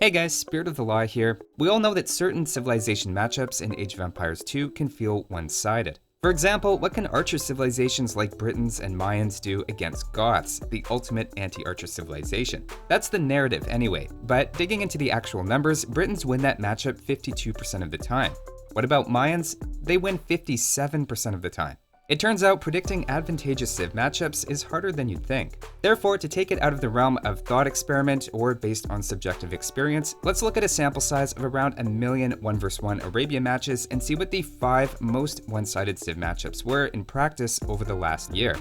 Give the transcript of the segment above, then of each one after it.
Hey guys, Spirit of the Law here. We all know that certain civilization matchups in Age of Empires 2 can feel one-sided. For example, what can archer civilizations like Britons and Mayans do against Goths, the ultimate anti-archer civilization? That's the narrative anyway, but digging into the actual numbers, Britons win that matchup 52% of the time. What about Mayans? They win 57% of the time. It turns out predicting advantageous civ matchups is harder than you'd think. Therefore, to take it out of the realm of thought experiment or based on subjective experience, let's look at a sample size of around 1 million 1v1 Arabia matches and see what the 5 most one-sided civ matchups were in practice over the last year.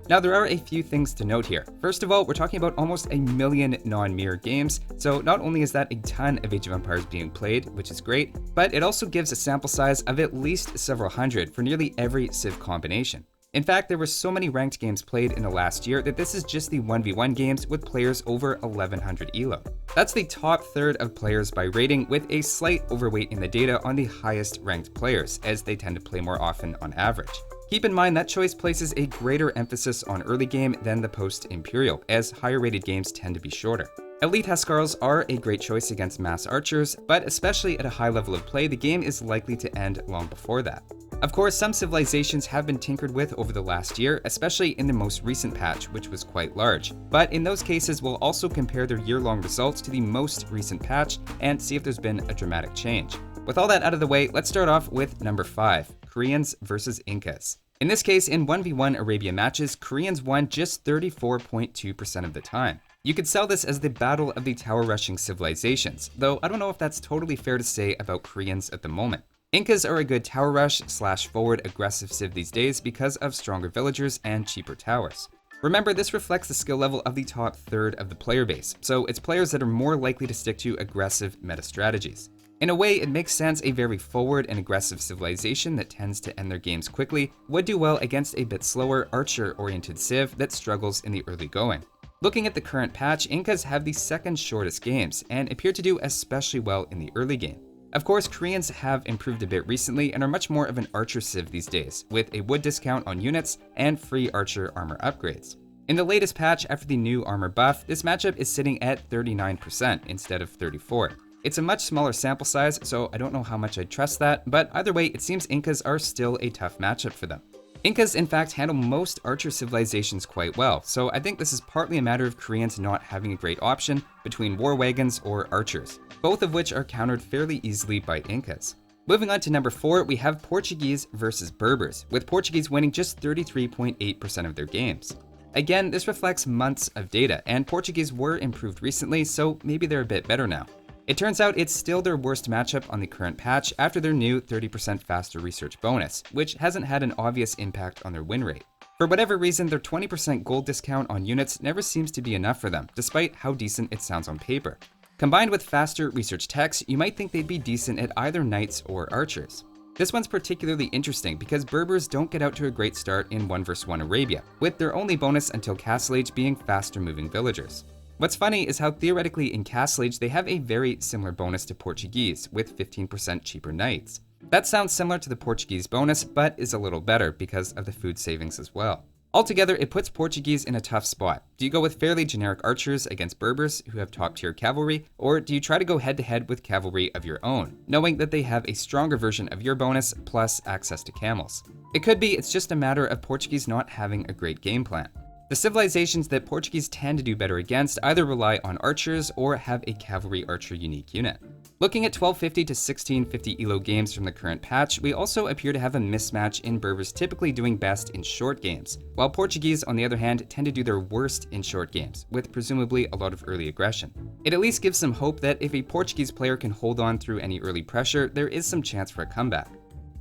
Now, there are a few things to note here. First of all, we're talking about almost 1 million non-mirror games, so not only is that a ton of Age of Empires being played, which is great, but it also gives a sample size of at least several hundred for nearly every civ combination. In fact, there were so many ranked games played in the last year that this is just the 1v1 games with players over 1100 elo. That's the top third of players by rating, with a slight overweight in the data on the highest ranked players, as they tend to play more often on average. Keep in mind that choice places a greater emphasis on early game than the post-Imperial, as higher rated games tend to be shorter. Elite Huscarls are a great choice against mass archers, but especially at a high level of play, the game is likely to end long before that. Of course, some civilizations have been tinkered with over the last year, especially in the most recent patch, which was quite large. But in those cases, we'll also compare their year-long results to the most recent patch and see if there's been a dramatic change. With all that out of the way, let's start off with number 5, Koreans versus Incas. In this case, in 1v1 Arabia matches, Koreans won just 34.2% of the time. You could sell this as the battle of the tower rushing civilizations, though I don't know if that's totally fair to say about Koreans at the moment. Incas are a good tower rush / forward aggressive civ these days because of stronger villagers and cheaper towers. Remember, this reflects the skill level of the top third of the player base, so it's players that are more likely to stick to aggressive meta strategies. In a way, it makes sense a very forward and aggressive civilization that tends to end their games quickly would do well against a bit slower archer-oriented civ that struggles in the early going. Looking at the current patch, Incas have the second shortest games and appear to do especially well in the early game. Of course, Koreans have improved a bit recently and are much more of an archer civ these days, with a wood discount on units and free archer armor upgrades. In the latest patch after the new armor buff, this matchup is sitting at 39% instead of 34%. It's a much smaller sample size, so I don't know how much I trust that, but either way, it seems Incas are still a tough matchup for them. Incas, in fact, handle most archer civilizations quite well, so I think this is partly a matter of Koreans not having a great option between war wagons or archers, both of which are countered fairly easily by Incas. Moving on to number 4, we have Portuguese versus Berbers, with Portuguese winning just 33.8% of their games. Again, this reflects months of data, and Portuguese were improved recently, so maybe they're a bit better now. It turns out it's still their worst matchup on the current patch after their new 30% faster research bonus, which hasn't had an obvious impact on their win rate. For whatever reason, their 20% gold discount on units never seems to be enough for them, despite how decent it sounds on paper. Combined with faster research techs, you might think they'd be decent at either knights or archers. This one's particularly interesting because Berbers don't get out to a great start in 1v1 Arabia, with their only bonus until Castle Age being faster moving villagers. What's funny is how theoretically in Castle Age they have a very similar bonus to Portuguese, with 15% cheaper knights. That sounds similar to the Portuguese bonus, but is a little better because of the food savings as well. Altogether, it puts Portuguese in a tough spot. Do you go with fairly generic archers against Berbers who have top tier cavalry, or do you try to go head to head with cavalry of your own, knowing that they have a stronger version of your bonus plus access to camels? It could be it's just a matter of Portuguese not having a great game plan. The civilizations that Portuguese tend to do better against either rely on archers or have a cavalry archer unique unit. Looking at 1250 to 1650 elo games from the current patch, we also appear to have a mismatch in Berbers typically doing best in short games, while Portuguese, on the other hand, tend to do their worst in short games, with presumably a lot of early aggression. It at least gives some hope that if a Portuguese player can hold on through any early pressure, there is some chance for a comeback.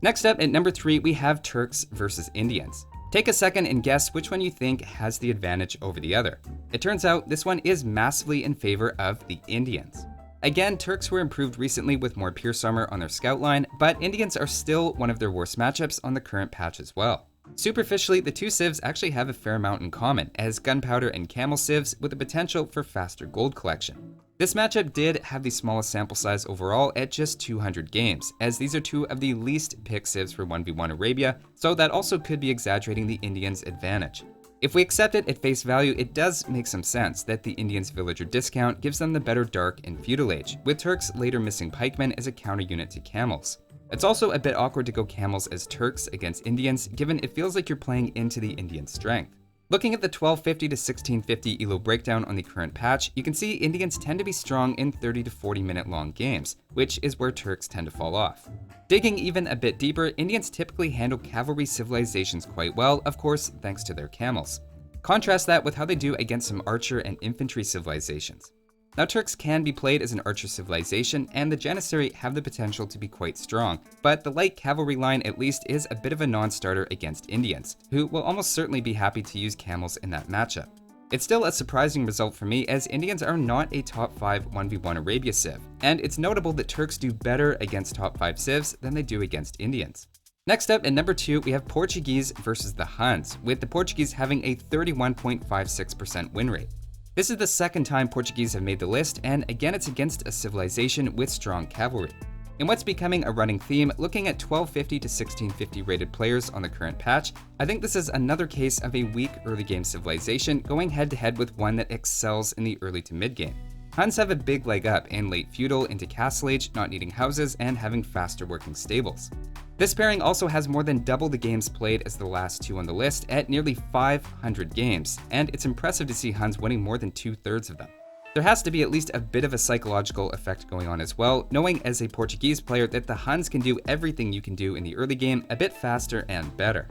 Next up, at number 3, we have Turks versus Indians. Take a second and guess which one you think has the advantage over the other. It turns out this one is massively in favor of the Indians. Again, Turks were improved recently with more Pierce armor on their scout line, but Indians are still one of their worst matchups on the current patch as well. Superficially, the two civs actually have a fair amount in common, as gunpowder and camel civs with the potential for faster gold collection. This matchup did have the smallest sample size overall at just 200 games, as these are two of the least picked civs for 1v1 Arabia, so that also could be exaggerating the Indians' advantage. If we accept it at face value, it does make some sense that the Indians' villager discount gives them the better Dark and Feudal Age, with Turks later missing pikemen as a counter unit to camels. It's also a bit awkward to go camels as Turks against Indians, given it feels like you're playing into the Indian strength. Looking at the 1250 to 1650 elo breakdown on the current patch, you can see Indians tend to be strong in 30 to 40 minute long games, which is where Turks tend to fall off. Digging even a bit deeper, Indians typically handle cavalry civilizations quite well, of course thanks to their camels. Contrast that with how they do against some archer and infantry civilizations. Now, Turks can be played as an archer civilization, and the Janissary have the potential to be quite strong, but the light cavalry line at least is a bit of a non-starter against Indians, who will almost certainly be happy to use camels in that matchup. It's still a surprising result for me, as Indians are not a top 5 1v1 Arabia Civ, and it's notable that Turks do better against top 5 Civs than they do against Indians. Next up, at number 2, we have Portuguese versus the Huns, with the Portuguese having a 31.56% win rate. This is the second time Portuguese have made the list, and again it's against a civilization with strong cavalry. In what's becoming a running theme, looking at 1250 to 1650 rated players on the current patch, I think this is another case of a weak early game civilization going head to head with one that excels in the early to mid game. Huns have a big leg up in late feudal into castle age, not needing houses and having faster working stables. This pairing also has more than double the games played as the last two on the list at nearly 500 games, and it's impressive to see Huns winning more than 2/3 of them. There has to be at least a bit of a psychological effect going on as well, knowing as a Portuguese player that the Huns can do everything you can do in the early game a bit faster and better.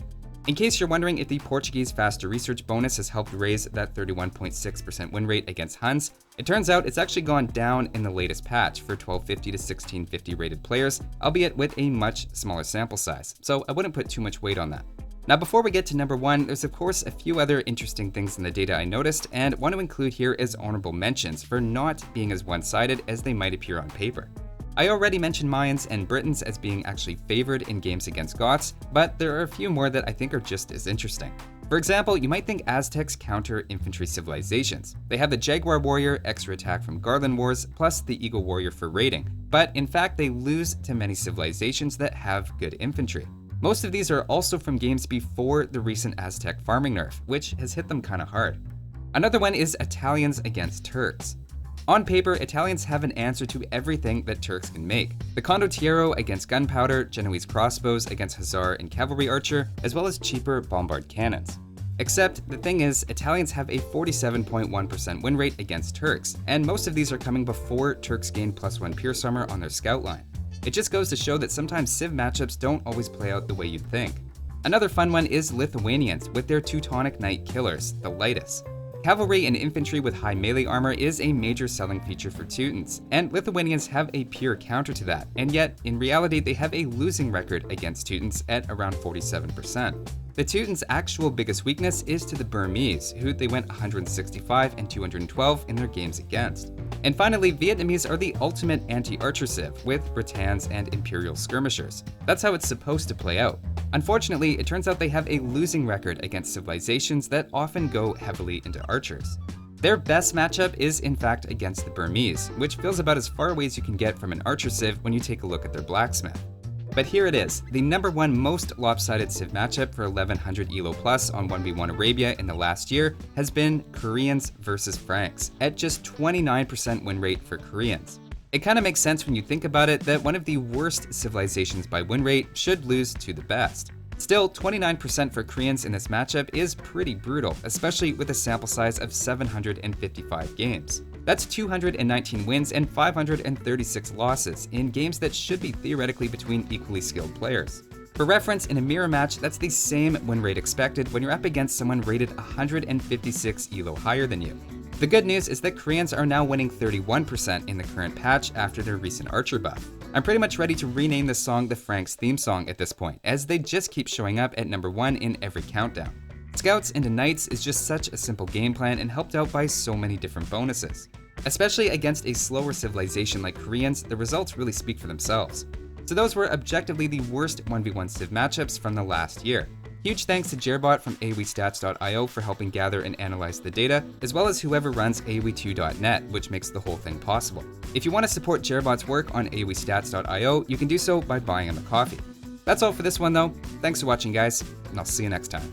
In case you're wondering if the Portuguese faster research bonus has helped raise that 31.6% win rate against Huns, it turns out it's actually gone down in the latest patch for 1250 to 1650 rated players, albeit with a much smaller sample size, so I wouldn't put too much weight on that. Now, before we get to number 1, there's of course a few other interesting things in the data I noticed, and want to include here as honorable mentions for not being as one-sided as they might appear on paper. I already mentioned Mayans and Britons as being actually favored in games against Goths, but there are a few more that I think are just as interesting. For example, you might think Aztecs counter infantry civilizations. They have the Jaguar Warrior, extra attack from Garland Wars, plus the Eagle Warrior for raiding, but in fact they lose to many civilizations that have good infantry. Most of these are also from games before the recent Aztec farming nerf, which has hit them kinda hard. Another one is Italians against Turks. On paper, Italians have an answer to everything that Turks can make. The Condottiero against gunpowder, Genoese crossbows against Hussar and cavalry archer, as well as cheaper bombard cannons. Except, the thing is, Italians have a 47.1% win rate against Turks, and most of these are coming before Turks gain +1 Pierce armor on their scout line. It just goes to show that sometimes Civ matchups don't always play out the way you'd think. Another fun one is Lithuanians with their Teutonic Knight killers, the Lightus. Cavalry and infantry with high melee armor is a major selling feature for Teutons, and Lithuanians have a pure counter to that, and yet, in reality, they have a losing record against Teutons at around 47%. The Teutons' actual biggest weakness is to the Burmese, who they went 165 and 212 in their games against. And finally, Vietnamese are the ultimate anti-archer civ, with Britons and Imperial skirmishers. That's how it's supposed to play out. Unfortunately, it turns out they have a losing record against civilizations that often go heavily into archers. Their best matchup is in fact against the Burmese, which feels about as far away as you can get from an archer civ when you take a look at their blacksmith. But here it is, the number 1 most lopsided civ matchup for 1100 elo plus on 1v1 Arabia in the last year has been Koreans versus Franks, at just 29% win rate for Koreans. It kind of makes sense when you think about it that one of the worst civilizations by win rate should lose to the best. Still, 29% for Koreans in this matchup is pretty brutal, especially with a sample size of 755 games. That's 219 wins and 536 losses in games that should be theoretically between equally skilled players. For reference, in a mirror match, that's the same win rate expected when you're up against someone rated 156 elo higher than you. The good news is that Koreans are now winning 31% in the current patch after their recent archer buff. I'm pretty much ready to rename this song the Franks theme song at this point, as they just keep showing up at number 1 in every countdown. Scouts into Knights is just such a simple game plan and helped out by so many different bonuses. Especially against a slower civilization like Koreans, the results really speak for themselves. So those were objectively the worst 1v1 Civ matchups from the last year. Huge thanks to Jerbot from AoE2's.io for helping gather and analyze the data, as well as whoever runs AoE2.net, which makes the whole thing possible. If you want to support Jerbot's work on AoE2.io, you can do so by buying him a coffee. That's all for this one though. Thanks for watching guys, and I'll see you next time.